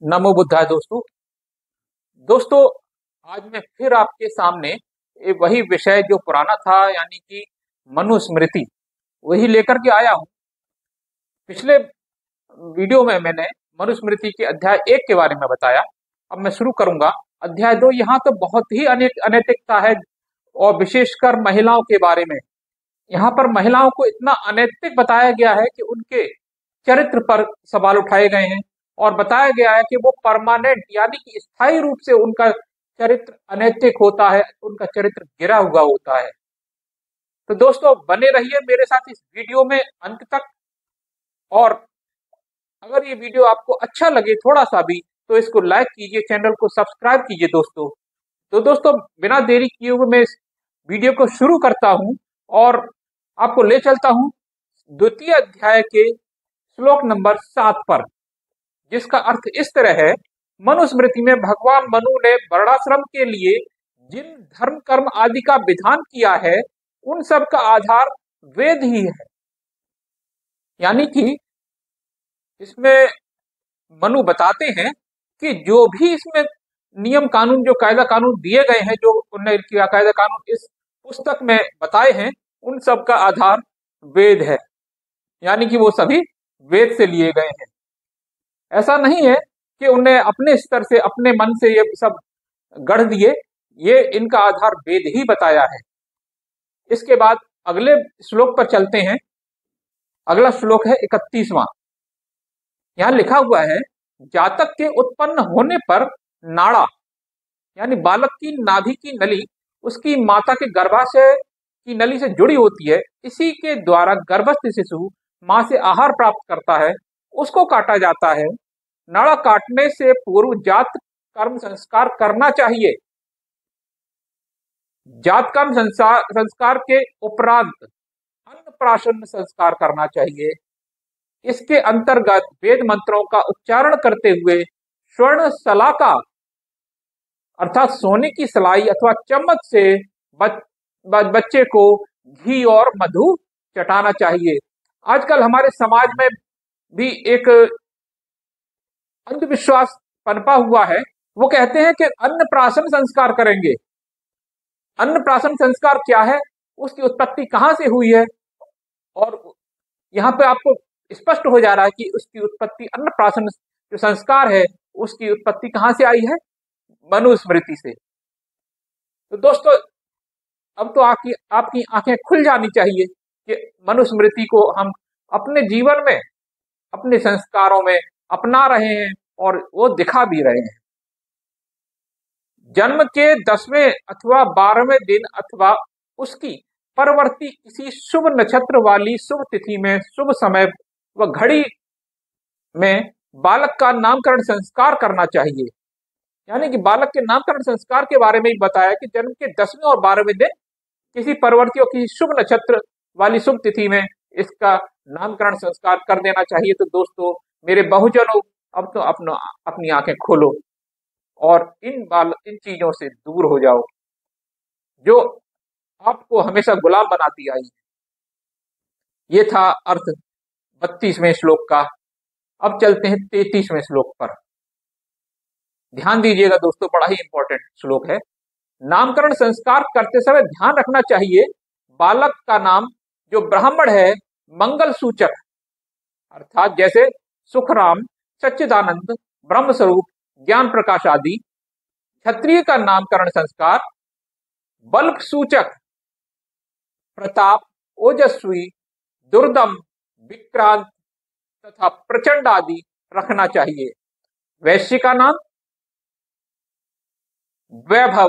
नमो बुद्धाय दोस्तों। दोस्तों, आज मैं फिर आपके सामने वही विषय जो पुराना था, यानी कि मनुस्मृति, वही लेकर के आया हूँ। पिछले वीडियो में मैंने मनुस्मृति के अध्याय 1 के बारे में बताया। अब मैं शुरू करूंगा अध्याय 2। यहाँ तो बहुत ही अनैतिकता है, और विशेषकर महिलाओं के बारे में। यहाँ पर महिलाओं को इतना अनैतिक बताया गया है कि उनके चरित्र पर सवाल उठाए गए हैं, और बताया गया है कि वो परमानेंट यानी कि स्थायी रूप से उनका चरित्र अनैतिक होता है, उनका चरित्र गिरा हुआ होता है। तो दोस्तों, बने रहिए मेरे साथ इस वीडियो में अंत तक। और अगर ये वीडियो आपको अच्छा लगे थोड़ा सा भी, तो इसको लाइक कीजिए, चैनल को सब्सक्राइब कीजिए दोस्तों। तो दोस्तों, बिना देरी किए हुए मैं इस वीडियो को शुरू करता हूं और आपको ले चलता हूं द्वितीय अध्याय के श्लोक नंबर 7 पर, जिसका अर्थ इस तरह है। मनुस्मृति में भगवान मनु ने वर्णाश्रम के लिए जिन धर्म कर्म आदि का विधान किया है, उन सब का आधार वेद ही है। यानी कि इसमें मनु बताते हैं कि जो भी इसमें नियम कानून, जो कायदा कानून दिए गए हैं, जो उन्होंने कायदा कानून इस पुस्तक में बताए हैं, उन सब का आधार वेद है। यानी कि वो सभी वेद से लिए गए हैं। ऐसा नहीं है कि उन्हें अपने स्तर से, अपने मन से ये सब गढ़ दिए। ये इनका आधार वेद ही बताया है। इसके बाद अगले श्लोक पर चलते हैं। अगला श्लोक है 31वां। यहां लिखा हुआ है, जातक के उत्पन्न होने पर नाड़ा यानी बालक की नाभि की नली उसकी माता के गर्भाशय की नली से जुड़ी होती है। इसी के द्वारा गर्भस्थ शिशु मां से आहार प्राप्त करता है, उसको काटा जाता है। नाड़ा काटने से पूर्व जात कर्म संस्कार करना चाहिए। जात कर्म संस्कार के उपरांत अन्नप्राशन संस्कार करना चाहिए। इसके अंतर्गत वेद मंत्रों का उच्चारण करते हुए स्वर्ण सलाका अर्थात सोने की सलाई अथवा चम्मच से बच्चे को घी और मधु चटाना चाहिए। आजकल हमारे समाज में भी एक अंधविश्वास पनपा हुआ है। वो कहते हैं कि अन्नप्राशन संस्कार करेंगे। अन्नप्राशन संस्कार क्या है, उसकी उत्पत्ति कहां से हुई है, और यहाँ पे आपको स्पष्ट हो जा रहा है कि उसकी उत्पत्ति, अन्नप्राशन जो संस्कार है, उसकी उत्पत्ति कहां से आई है? मनुस्मृति से। तो दोस्तों, अब तो आपकी आंखें खुल जानी चाहिए कि मनुस्मृति को हम अपने जीवन में, अपने संस्कारों में अपना रहे हैं, और वो दिखा भी रहे हैं। जन्म के 10वें अथवा 12वें दिन अथवा उसकी परवर्ती किसी शुभ नक्षत्र वाली शुभ तिथि में, शुभ समय व घड़ी में बालक का नामकरण संस्कार करना चाहिए। यानी कि बालक के नामकरण संस्कार के बारे में ही बताया कि जन्म के 10वें और 12वें दिन किसी परवर्ती और किसी शुभ नक्षत्र वाली शुभ तिथि में इसका नामकरण संस्कार कर देना चाहिए। तो दोस्तों, मेरे बहुजनों, अब तो अपनी आंखें खोलो और इन चीजों से दूर हो जाओ जो आपको हमेशा गुलाम बनाती आई है। ये था अर्थ 32वें श्लोक का। अब चलते हैं 33वें श्लोक पर। ध्यान दीजिएगा दोस्तों, बड़ा ही इंपॉर्टेंट श्लोक है। नामकरण संस्कार करते समय ध्यान रखना चाहिए, बालक का नाम जो ब्राह्मण है मंगल सूचक, अर्थात जैसे सुखराम, सच्चिदानंद, ब्रह्म स्वरूप, ज्ञान प्रकाश आदि। क्षत्रिय का नामकरण संस्कार बल सूचक, प्रताप, ओजस्वी, दुर्दम, विक्रांत तथा प्रचंड आदि रखना चाहिए। वैश्य का नाम वैभव,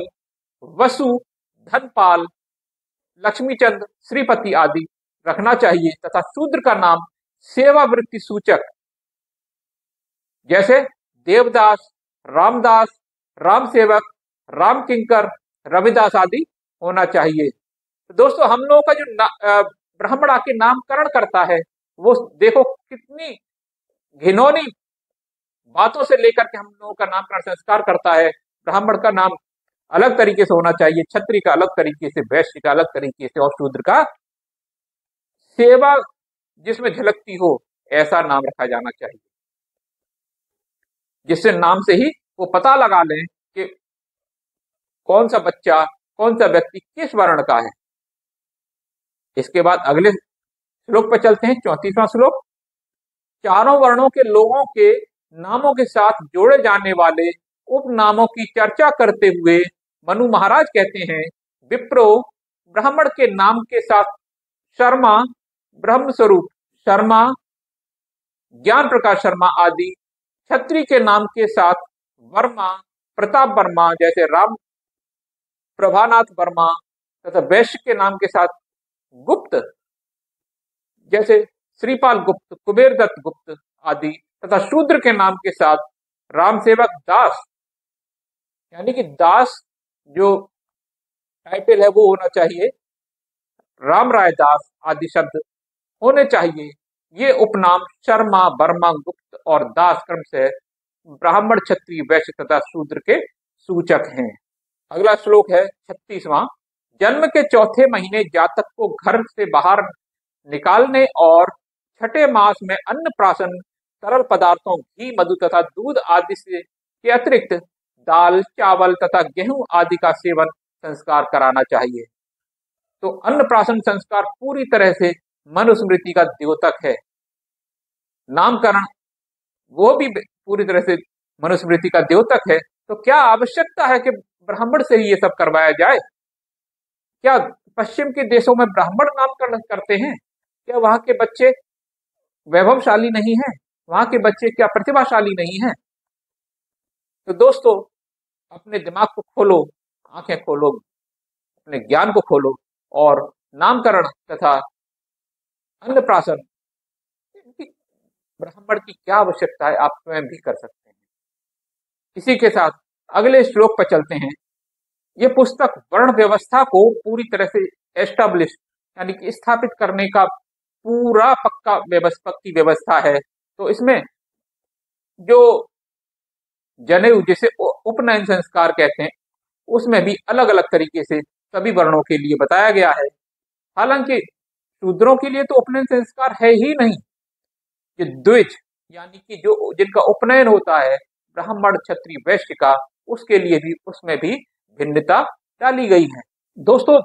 वसु, धनपाल, लक्ष्मीचंद, श्रीपति आदि रखना चाहिए। तथा शूद्र का नाम सेवा वृत्ति सूचक, जैसे देवदास, रामदास, राम सेवक, राम किंकर, रविदास आदि होना चाहिए। तो दोस्तों, हम लोगों का जो ब्राह्मण आके नामकरण करता है, वो देखो कितनी घिनौनी बातों से लेकर के हम लोगों का नामकरण संस्कार करता है। ब्राह्मण का नाम अलग तरीके से होना चाहिए, क्षत्रिय का अलग तरीके से, वैश्य का अलग तरीके से, और शूद्र का सेवा जिसमें झलकती हो ऐसा नाम रखा जाना चाहिए। जिससे नाम से ही वो पता लगा लें कि कौन सा बच्चा, कौन सा व्यक्ति किस वर्ण का है। इसके बाद अगले श्लोक पर चलते हैं, 34वां श्लोक। चारों वर्णों के लोगों के नामों के साथ जोड़े जाने वाले उपनामों की चर्चा करते हुए मनु महाराज कहते हैं, विप्रो, ब्राह्मण के नाम के साथ शर्मा, ब्रह्म स्वरूप शर्मा, ज्ञान प्रकाश शर्मा आदि, क्षत्रिय के नाम के साथ वर्मा, प्रताप वर्मा जैसे राम प्रभानाथ वर्मा, तथा वैश्य के नाम के साथ गुप्त जैसे श्रीपाल गुप्त, कुबेर दत्त गुप्त आदि, तथा शूद्र के नाम के साथ राम सेवक दास, यानी कि दास जो टाइटल है वो होना चाहिए, राम राय दास आदि शब्द होने चाहिए। ये उपनाम शर्मा, वर्मा, गुप्त और दास क्रम से ब्राह्मण, क्षत्रिय, वैश्य तथा शूद्र के सूचक हैं। अगला श्लोक है 36वां। जन्म के चौथे महीने जातक को घर से बाहर निकालने और छठे मास में अन्नप्राशन तरल पदार्थों घी, मधु तथा दूध आदि से के अतिरिक्त दाल, चावल तथा गेहूं आदि का सेवन संस्कार कराना चाहिए। तो अन्नप्राशन संस्कार पूरी तरह से मनुस्मृति का द्योतक है। नामकरण वो भी पूरी तरह से मनुस्मृति का द्योतक है। तो क्या आवश्यकता है कि ब्राह्मण से ही ये सब करवाया जाए? क्या पश्चिम के देशों में ब्राह्मण नामकरण करते हैं? क्या वहां के बच्चे वैभवशाली नहीं हैं? वहां के बच्चे क्या प्रतिभाशाली नहीं हैं? तो दोस्तों, अपने दिमाग को खोलो, आंखें खोलो, अपने ज्ञान को खोलो और नामकरण तथा अन्नप्राशन ब्राह्मण की क्या आवश्यकता है आप स्वयं भी कर सकते हैं। इसी के साथ अगले श्लोक पर चलते हैं। ये पुस्तक वर्ण व्यवस्था को पूरी तरह से एस्टैब्लिश यानी कि स्थापित करने का पूरा पक्का पक्की व्यवस्था है। तो इसमें जो जनेऊ जिसे उपनयन संस्कार कहते हैं, उसमें भी अलग अलग तरीके से सभी वर्णों के लिए बताया गया है। हालांकि शूद्रों के लिए तो उपनयन संस्कार है ही नहीं। ये द्विज यानी कि जो जिनका उपनयन होता है ब्राह्मण, क्षत्रिय, वैश्य का, उसके लिए भी उसमें भी भिन्नता डाली गई है। दोस्तों,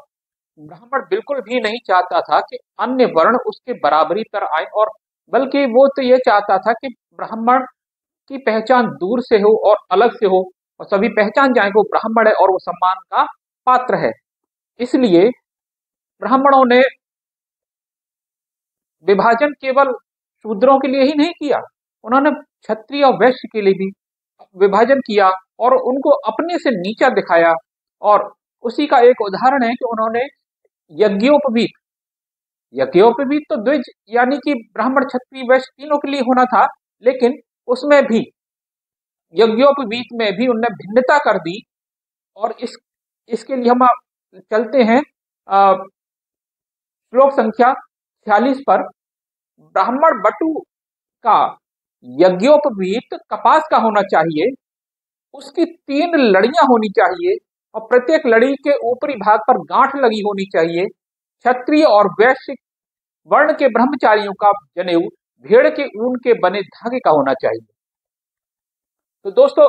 ब्राह्मण बिल्कुल भी नहीं चाहता था कि अन्य वर्ण उसके बराबरी पर आए, और बल्कि वो तो ये चाहता था कि ब्राह्मण की पहचान दूर से हो और अलग से हो और सभी पहचान जाए वो ब्राह्मण है और वो सम्मान का पात्र है। इसलिए ब्राह्मणों ने विभाजन केवल शूद्रों के लिए ही नहीं किया, उन्होंने क्षत्रिय और वैश्य के लिए भी विभाजन किया और उनको अपने से नीचा दिखाया। और उसी का एक उदाहरण है कि उन्होंने यज्ञोपवीत तो द्विज यानी कि ब्राह्मण, क्षत्रिय, वैश्य तीनों के लिए होना था, लेकिन उसमें भी यज्ञोपवीत में भी उन्होंने भिन्नता कर दी। और इसके लिए हम चलते हैं श्लोक संख्या 46 पर। ब्राह्मण बटु का यज्ञोपवीत कपास का होना चाहिए, उसकी 3 लड़ियां होनी चाहिए और प्रत्येक लड़ी के ऊपरी भाग पर गांठ लगी होनी चाहिए। क्षत्रिय और वैश्य वर्ण के ब्रह्मचारियों का जनेऊ भेड़ के ऊन के बने धागे का होना चाहिए। तो दोस्तों,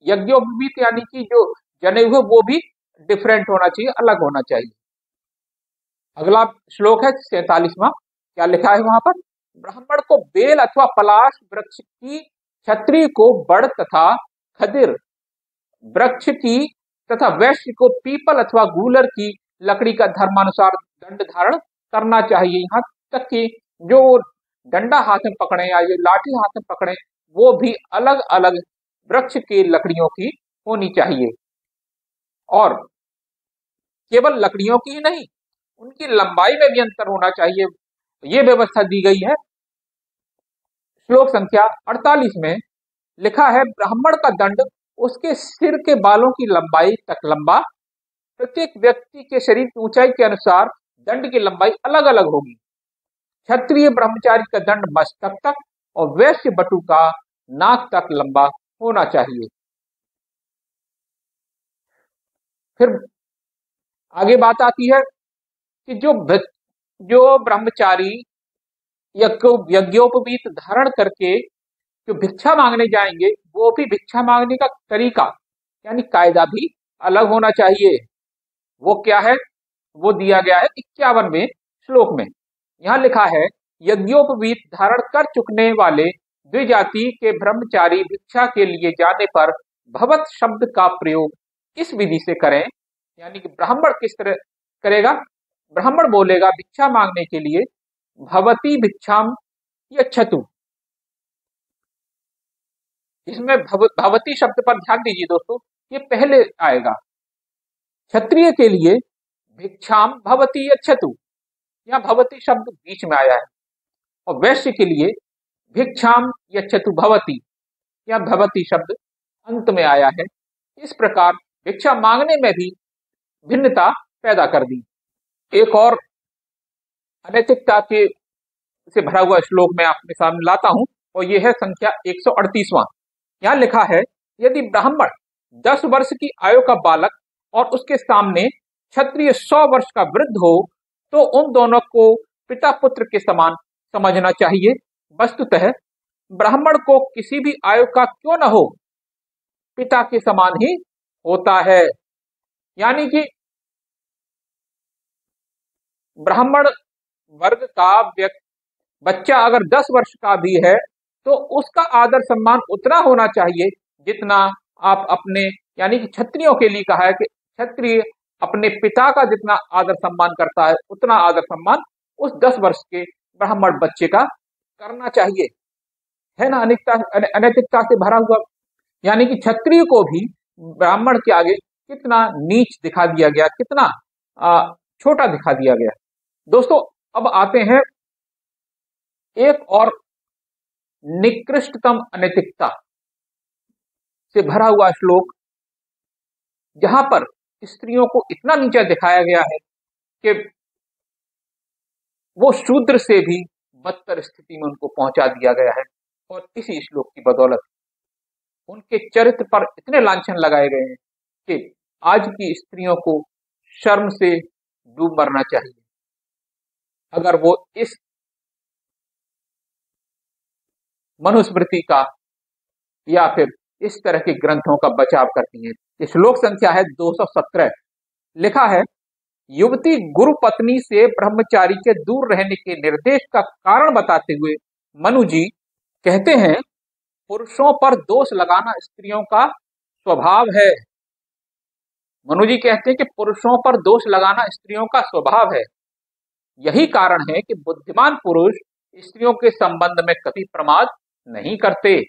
यज्ञोपवीत यानी कि जो जनेऊ है वो भी डिफरेंट होना चाहिए, अलग होना चाहिए। अगला श्लोक है 47वां। क्या लिखा है वहां पर? ब्राह्मण को बेल अथवा पलाश वृक्ष की, क्षत्रिय को बड़ तथा खदिर वृक्ष की तथा वैश्य को पीपल अथवा गूलर की लकड़ी का धर्मानुसार दंड धारण करना चाहिए। यहाँ तक कि जो डंडा हाथ में पकड़े या ये लाठी हाथ में पकड़े वो भी अलग अलग वृक्ष की लकड़ियों की होनी चाहिए। और केवल लकड़ियों की ही नहीं, उनकी लंबाई में भी अंतर होना चाहिए, ये व्यवस्था दी गई है। श्लोक संख्या 48 में लिखा है, ब्राह्मण का दंड उसके सिर के बालों की लंबाई तक लंबा, प्रत्येक व्यक्ति के शरीर की ऊंचाई के अनुसार दंड की लंबाई अलग अलग होगी। क्षत्रिय ब्रह्मचारी का दंड मस्तक तक और वैश्य बटु का नाक तक लंबा होना चाहिए। फिर आगे बात आती है कि जो ब्रह्मचारी यज्ञोपवीत धारण करके जो भिक्षा मांगने जाएंगे वो भी भिक्षा मांगने का तरीका यानी कायदा भी अलग होना चाहिए। वो क्या है, वो दिया गया है 51वें श्लोक में। यहाँ लिखा है, यज्ञोपवीत धारण कर चुकने वाले द्विजाति के ब्रह्मचारी भिक्षा के लिए जाने पर भवत शब्द का प्रयोग इस विधि से करें। यानी कि ब्राह्मण किस तरह करेगा, ब्राह्मण बोलेगा भिक्षा मांगने के लिए भवती भिक्षाम यच्छतु। इसमें भवती शब्द पर ध्यान दीजिए दोस्तों, ये पहले आएगा। क्षत्रिय के लिए भिक्षाम भवती यच्छतु, यहाँ भवती शब्द बीच में आया है। और वैश्य के लिए भिक्षाम यच्छतु भवती, यहाँ भवती शब्द अंत में आया है। इस प्रकार भिक्षा मांगने में भी भिन्नता पैदा कर दी। एक और अनैतिकता के से भरा हुआ श्लोक मैं आपके सामने लाता हूं और यह है संख्या 138वां। यहाँ लिखा है, यदि ब्राह्मण 10 वर्ष की आयु का बालक और उसके सामने क्षत्रिय 100 वर्ष का वृद्ध हो तो उन दोनों को पिता पुत्र के समान समझना चाहिए। वस्तुतः ब्राह्मण को किसी भी आयु का क्यों न हो पिता के समान ही होता है। यानी कि ब्राह्मण वर्ग का बच्चा अगर 10 वर्ष का भी है तो उसका आदर सम्मान उतना होना चाहिए जितना आप अपने, यानी कि क्षत्रियों के लिए कहा है कि क्षत्रिय अपने पिता का जितना आदर सम्मान करता है उतना आदर सम्मान उस 10 वर्ष के ब्राह्मण बच्चे का करना चाहिए। है ना अनैतिकता से भरा हुआ। यानी कि क्षत्रिय को भी ब्राह्मण के आगे कितना नीच दिखा दिया गया, कितना छोटा दिखा दिया गया। दोस्तों अब आते हैं एक और निकृष्टतम अनैतिकता से भरा हुआ श्लोक, जहां पर स्त्रियों को इतना नीचा दिखाया गया है कि वो शूद्र से भी बदतर स्थिति में उनको पहुंचा दिया गया है। और इसी श्लोक की बदौलत उनके चरित्र पर इतने लांछन लगाए गए हैं कि आज की स्त्रियों को शर्म से डूब मरना चाहिए अगर वो इस मनुस्मृति का या फिर इस तरह के ग्रंथों का बचाव करती हैं। श्लोक संख्या है 217। लिखा है, युवती गुरु पत्नी से ब्रह्मचारी के दूर रहने के निर्देश का कारण बताते हुए मनु जी कहते हैं, पुरुषों पर दोष लगाना स्त्रियों का स्वभाव है। मनु जी कहते हैं कि पुरुषों पर दोष लगाना स्त्रियों का स्वभाव है। यही कारण है कि बुद्धिमान पुरुष स्त्रियों के संबंध में कभी प्रमाद नहीं करते।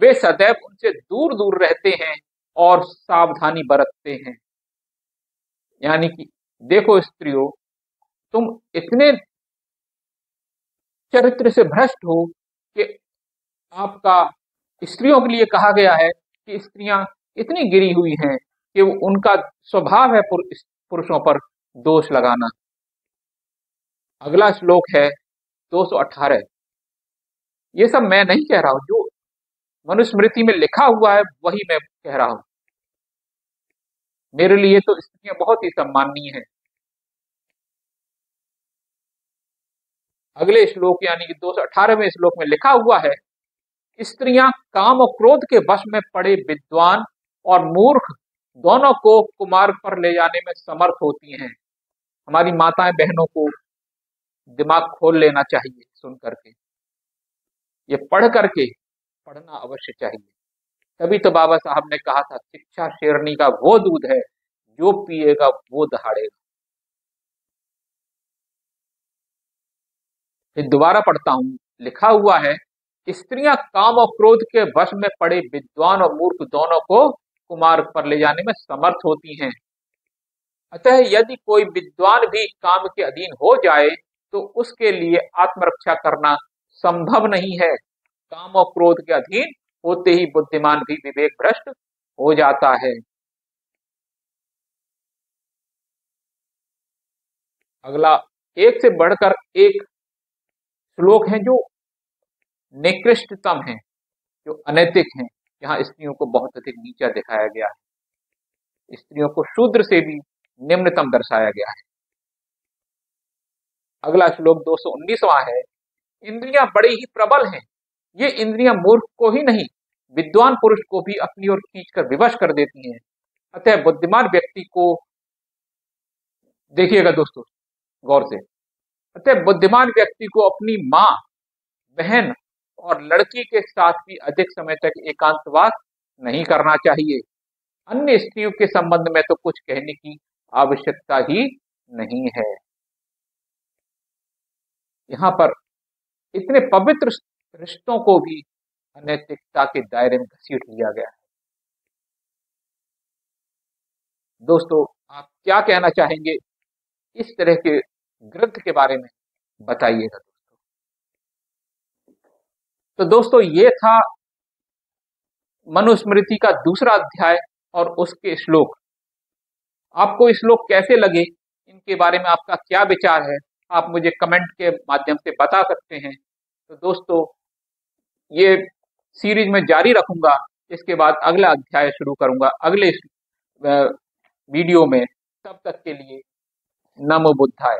वे सदैव उनसे दूर दूर रहते हैं और सावधानी बरतते हैं। यानी कि देखो स्त्रियों, तुम इतने चरित्र से भ्रष्ट हो कि आपका, स्त्रियों के लिए कहा गया है कि स्त्रियां इतनी गिरी हुई हैं कि उनका स्वभाव है पुरुषों पर दोष लगाना। अगला श्लोक है 218। ये सब मैं नहीं कह रहा हूं, जो मनुस्मृति में लिखा हुआ है वही मैं कह रहा हूं। मेरे लिए तो स्त्रियां बहुत ही सम्माननीय हैं। अगले श्लोक यानी कि 218वें श्लोक में लिखा हुआ है, स्त्रियां काम और क्रोध के वश में पड़े विद्वान और मूर्ख दोनों को कुमार्ग पर ले जाने में समर्थ होती हैं। हमारी माताएं बहनों को दिमाग खोल लेना चाहिए सुन करके, ये पढ़ करके पढ़ना अवश्य चाहिए। तभी तो बाबा साहब ने कहा था, शिक्षा शेरनी का वो दूध है जो पिएगा वो दहाड़ेगा। फिर दोबारा पढ़ता हूं, लिखा हुआ है, स्त्रियां काम और क्रोध के वश में पड़े विद्वान और मूर्ख दोनों को कुमार्ग पर ले जाने में समर्थ होती हैं। अतः यदि कोई विद्वान भी काम के अधीन हो जाए तो उसके लिए आत्मरक्षा करना संभव नहीं है। काम और क्रोध के अधीन होते ही बुद्धिमान भी विवेक भ्रष्ट हो जाता है। अगला एक से बढ़कर एक श्लोक है जो निकृष्टतम है, जो अनैतिक है। यहाँ स्त्रियों को बहुत अधिक नीचा दिखाया गया है, स्त्रियों को शूद्र से भी निम्नतम दर्शाया गया है। अगला श्लोक 219वां है, इंद्रियां बड़ी ही प्रबल हैं ये इंद्रियां मूर्ख को ही नहीं, विद्वान पुरुष को भी अपनी ओर खींचकर विवश कर देती हैं। अतः बुद्धिमान व्यक्ति को, देखिएगा दोस्तों गौर से, अतः बुद्धिमान व्यक्ति को अपनी माँ, बहन और लड़की के साथ भी अधिक समय तक एकांतवास नहीं करना चाहिए। अन्य स्त्रियों के संबंध में तो कुछ कहने की आवश्यकता ही नहीं है। यहाँ पर इतने पवित्र रिश्तों को भी अनैतिकता के दायरे में घसीट लिया गया है। दोस्तों, आप क्या कहना चाहेंगे इस तरह के ग्रंथ के बारे में, बताइएगा दोस्तों। तो दोस्तों, ये था मनुस्मृति का दूसरा अध्याय और उसके श्लोक। आपको श्लोक कैसे लगे, इनके बारे में आपका क्या विचार है, आप मुझे कमेंट के माध्यम से बता सकते हैं। तो दोस्तों, ये सीरीज में जारी रखूंगा, इसके बाद अगला अध्याय शुरू करूंगा अगले वीडियो में। तब तक के लिए नमो बुद्धाय।